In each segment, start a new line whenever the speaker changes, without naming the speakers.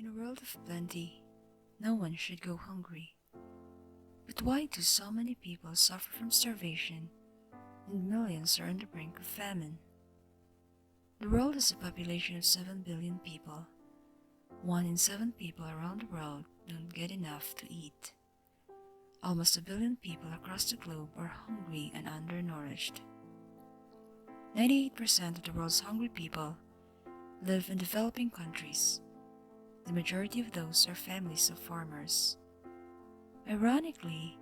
In a world of plenty, no one should go hungry. But why do so many people suffer from starvation and millions are on the brink of famine? The world has a population of 7 billion people. 1 in 7 people around the world don't get enough to eat. Almost a billion people across the globe are hungry and undernourished. 98% of the world's hungry people live in developing countries. The majority of those are families of farmers. Ironically,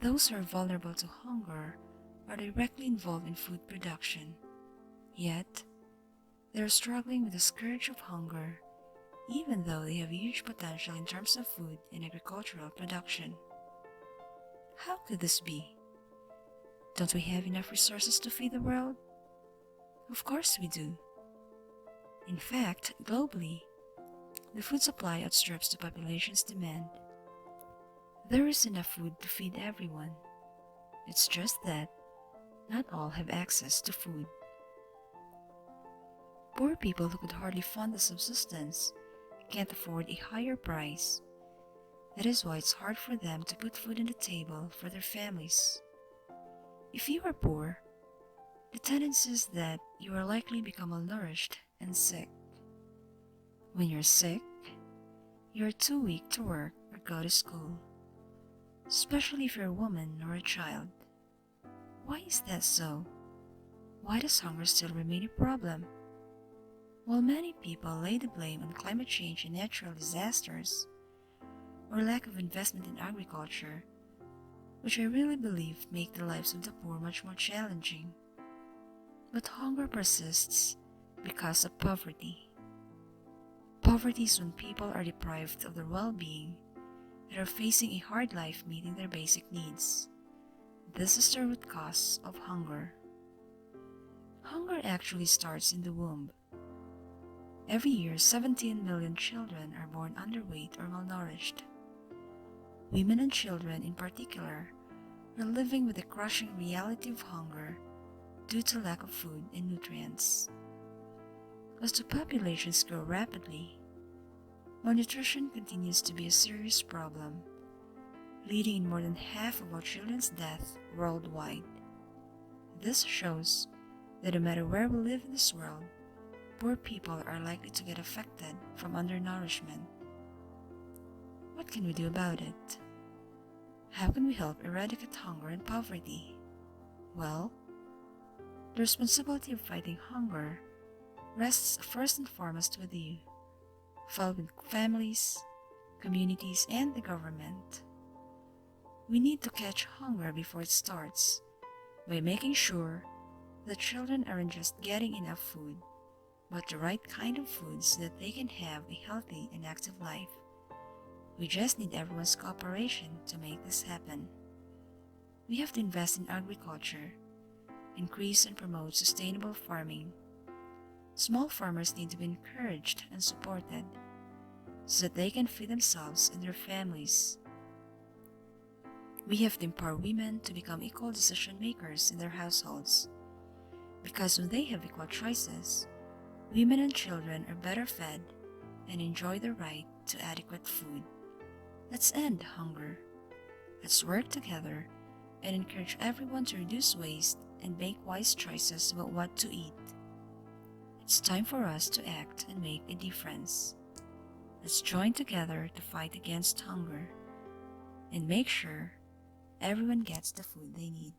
those who are vulnerable to hunger are directly involved in food production. Yet, they are struggling with the scourge of hunger, even though they have huge potential in terms of food and agricultural production. How could this be? Don't we have enough resources to feed the world? Of course we do. In fact, globally, the food supply outstrips the population's demand. There is enough food to feed everyone. It's just that not all have access to food. Poor people who could hardly fund a subsistence can't afford a higher price. That is why it's hard for them to put food on the table for their families. If you are poor, the tendency is that you are likely to become malnourished and sick. When you're sick, you are too weak to work or go to school, especially if you're a woman or a child. Why is that so? Why does hunger still remain a problem? While many people lay the blame on climate change and natural disasters, or lack of investment in agriculture, which I really believe make the lives of the poor much more challenging. But hunger persists because of poverty. Poverty is when people are deprived of their well-being and are facing a hard life meeting their basic needs. This is the root cause of hunger. Hunger actually starts in the womb. Every year, 17 million children are born underweight or malnourished. Women and children in particular are living with the crushing reality of hunger due to lack of food and nutrients. As the populations grow rapidly, malnutrition continues to be a serious problem, leading in more than half of all children's deaths worldwide. This shows that no matter where we live in this world, poor people are likely to get affected from undernourishment. What can we do about it? How can we help eradicate hunger and poverty? Well, the responsibility of fighting hunger rests first and foremost with you, followed with families, communities, and the government. We need to catch hunger before it starts by making sure that children aren't just getting enough food, but the right kind of food so that they can have a healthy and active life. We just need everyone's cooperation to make this happen. We have to invest in agriculture, increase and promote sustainable farming. Small farmers need to be encouraged and supported so that they can feed themselves and their families. We have to empower women to become equal decision makers in their households, because when they have equal choices, women and children are better fed and enjoy the right to adequate food. Let's end hunger. Let's work together and encourage everyone to reduce waste and make wise choices about what to eat. It's time for us to act and make a difference. Let's join together to fight against hunger and make sure everyone gets the food they need.